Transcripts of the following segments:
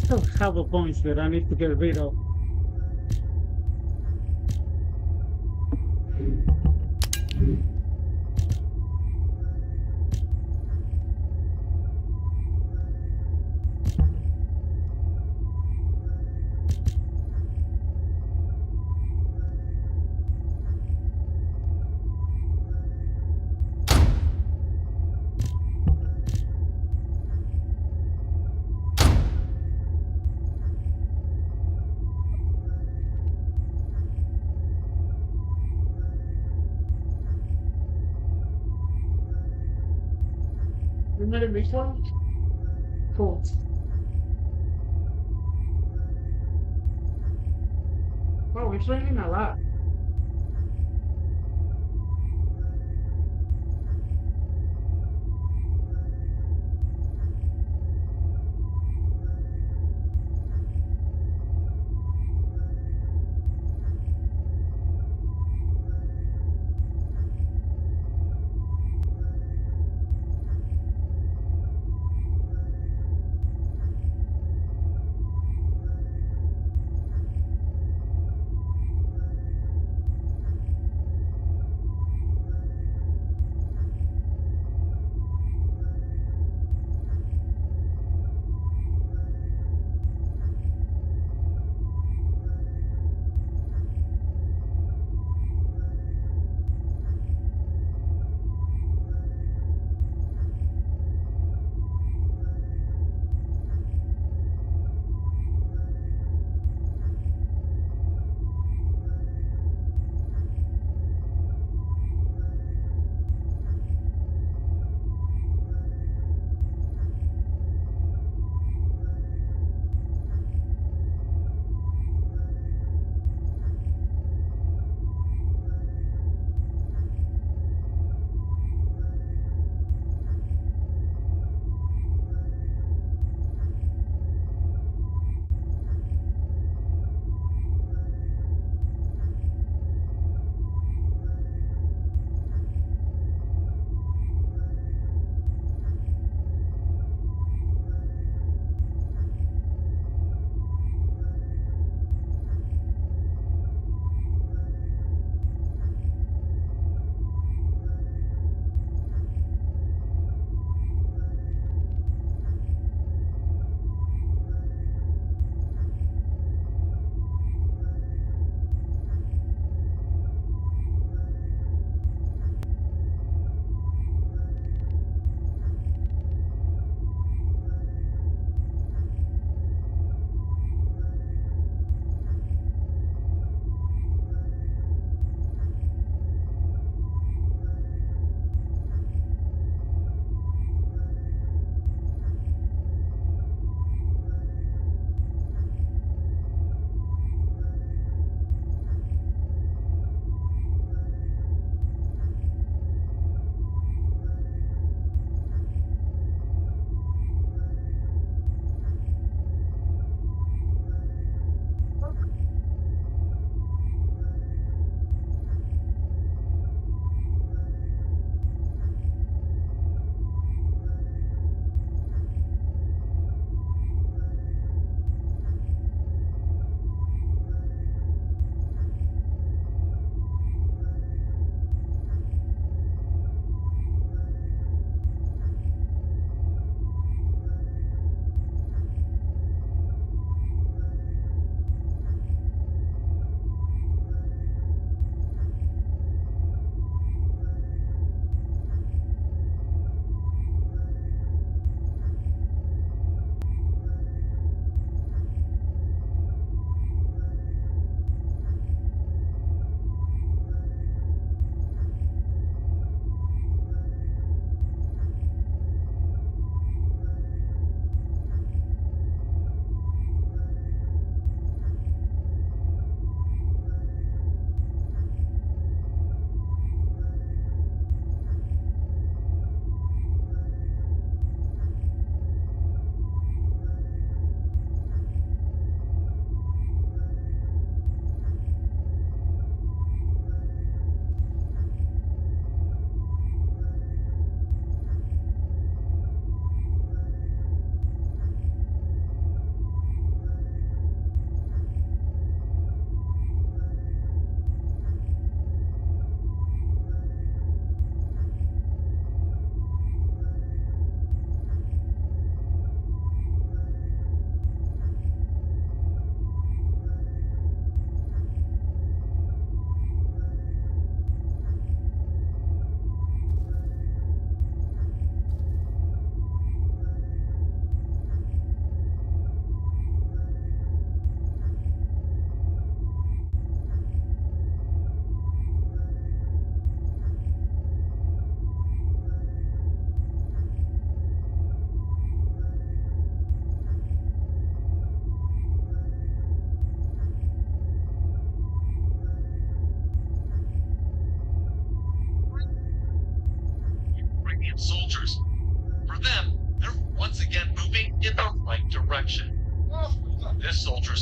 still have a points that I need to get rid of. You made a refund? Cool. Wow, it's raining a lot.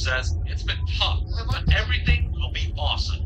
says it's been tough, but everything will be awesome.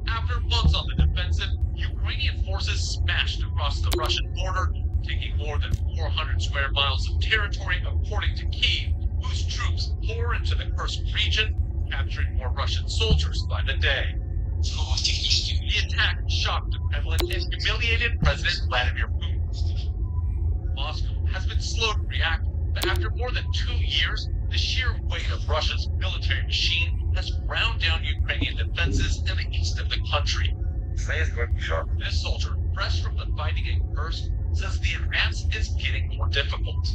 After months on the defensive, Ukrainian forces smashed across the Russian border, taking more than 400 square miles of territory, according to Kyiv, whose troops pour into the Kursk region, capturing more Russian soldiers by the day. The attack shocked the Kremlin and humiliated President Vladimir Putin. Moscow has been slow to react, but after more than 2 years, the sheer weight of Russia's military machine has ground down Ukrainian defenses in the east of the country. This soldier, fresh from the fighting in Kursk, says the advance is getting more difficult.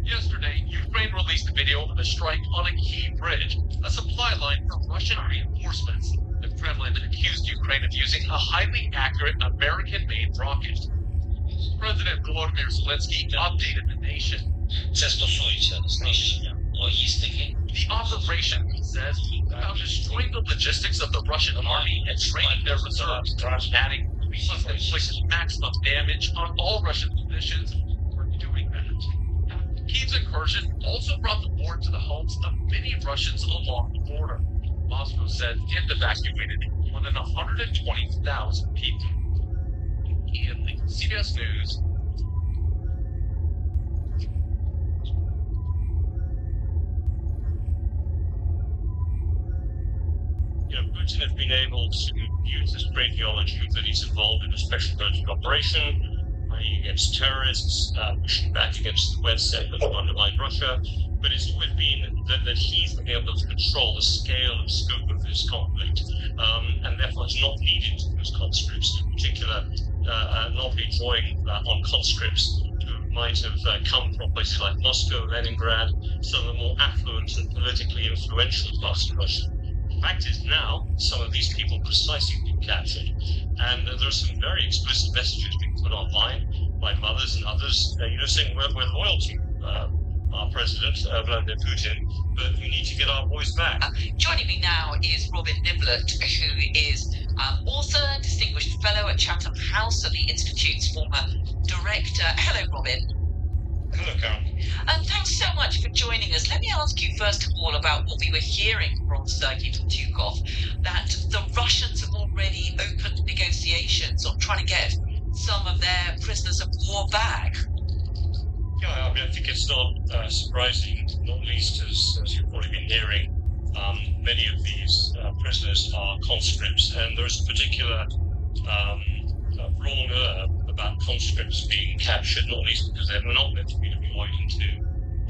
Yesterday, Ukraine released a video of a strike on a key bridge, a supply line for Russian reinforcements. The Kremlin accused Ukraine of using a highly accurate American-made rocket. President Volodymyr Zelensky updated the nation. The operation, he says, about destroying the logistics of the Russian army and training their reserves, adding we must inflict maximum damage on all Russian positions for doing that. Kyiv's incursion also brought the war to the homes of many Russians along the border. Moscow said it evacuated more than 120,000 people. Kyiv, CBS News. Putin has been able to use this phraseology that he's involved in a special military operation, i.e. against terrorists, pushing back against the West that will undermine Russia, but it's always been that he's been able to control the scale and scope of this conflict, and therefore it's not needed to use conscripts, in particular, not be drawing on conscripts who might have come from places like Moscow, Leningrad, some of the more affluent and politically influential parts of Russia. The fact is now, some of these people precisely been captured, and there are some very explicit messages being put online by mothers and others, saying we're loyal to our president, Vladimir Putin, but we need to get our boys back. Joining me now is Robin Niblett, who is author, distinguished fellow at Chatham House and the Institute's former director. Hello, Robin. Hello, Karen. Thanks so much for joining us. Let me ask you first of all about what we were hearing from Sergei Tortyukov, that the Russians have already opened negotiations on trying to get some of their prisoners of war back. Yeah, I think it's not surprising, not least as you've probably been hearing, many of these prisoners are conscripts, and there's a particular wrong about conscripts being captured, not least because they're not meant to be deployed into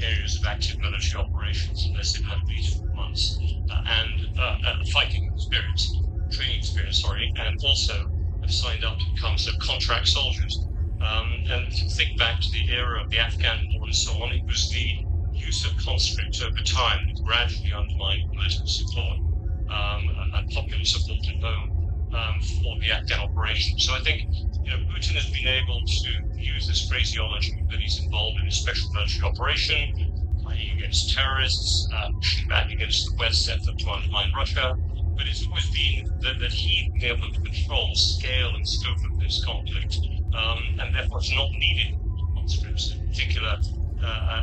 areas of active military operations unless they've had at least 4 months and fighting experience, training experience, and also have signed up to become sort of contract soldiers. And if you think back to the era of the Afghan war and so on, it was the use of conscripts over time that gradually undermined political support and popular support at home for the Afghan operation. So I think Putin has been able to use this phraseology that he's involved in a special military operation, i.e. against terrorists, pushing back against the West's effort to undermine Russia, but it's always been that he's been able to control the scale and scope of this conflict, and therefore it's not needed conscripts, in particular,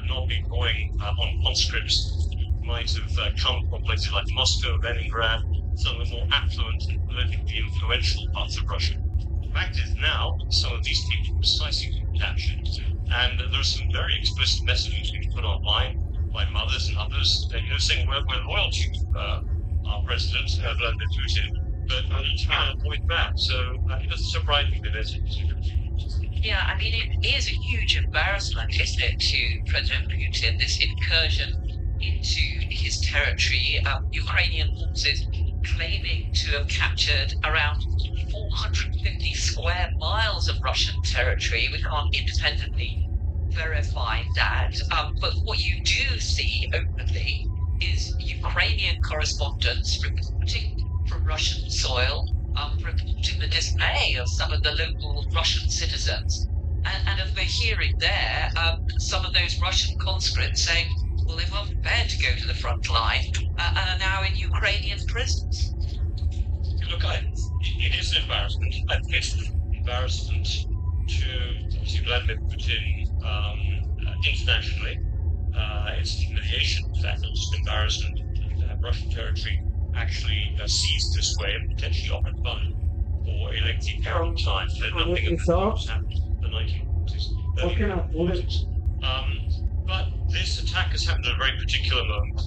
not be going on conscripts who might have come from places like Moscow, Leningrad, some of the more affluent and politically influential parts of Russia. The fact is now, some of these people precisely been captured, and there are some very explicit messages being put online by mothers and others, saying we're loyal to our president, Vladimir Putin, but we need to get our boys back. So it doesn't surprise me that there's Yeah, I mean, it is a huge embarrassment, isn't it, to President Putin, this incursion into his territory. Ukrainian forces claiming to have captured around 450 square miles of Russian territory. We can't independently verify that. But what you do see openly is Ukrainian correspondents reporting from Russian soil, reporting the dismay of some of the local Russian citizens. And as we're hearing there, some of those Russian conscripts saying, well, they weren't prepared to go to the front line and are now in Ukrainian prisons. Look, it is an embarrassment. I think it's an embarrassment to Vladimir Putin internationally. It's humiliation, in fact, it's an embarrassment to have Russian territory actually seized this way and potentially offered fun for a lengthy period of time. Nothing of this happened in the 1940s. But this attack has happened at a very particular moment.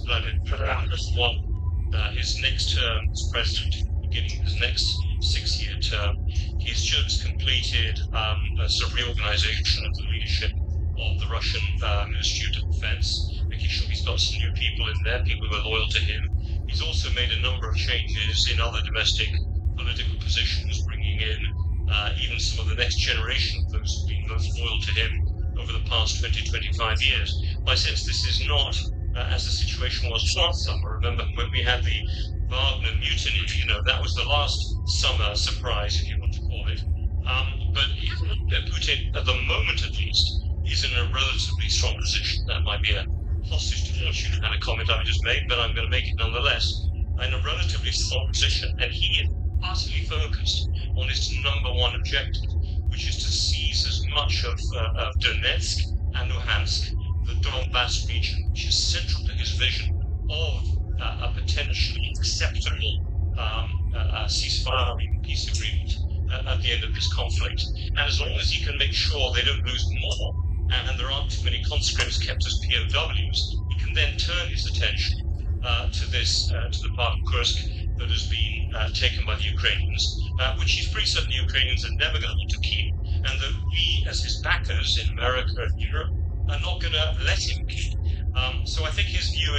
His next term as president, beginning of his next 6-year term, he's just completed a sort of reorganization of the leadership of the Russian Ministry of Defense, making sure he's got some new people in there, people who are loyal to him. He's also made a number of changes in other domestic political positions, bringing in even some of the next generation of those who've been most loyal to him over the past 20-25 years. My sense this is not as the situation was last summer. Remember when we had the Wagner mutiny, that was the last summer surprise, if you want to call it. But Putin, at the moment at least, is in a relatively strong position. That might be a hostage to fortune kind of comment I just made, but I'm going to make it nonetheless. In a relatively strong position, and he is utterly focused on his number one objective, which is to seize as much of Donetsk and Luhansk, the Donbass region, which is central to his vision of a potentially acceptable ceasefire or even peace agreement at the end of this conflict. And as long as he can make sure they don't lose more, and there aren't too many conscripts kept as POWs, he can then turn his attention to the part of Kursk that has been taken by the Ukrainians, which he's pretty certain the Ukrainians are never going to want to keep, and that we, as his backers in America and Europe, are not going to let him keep. So I think his view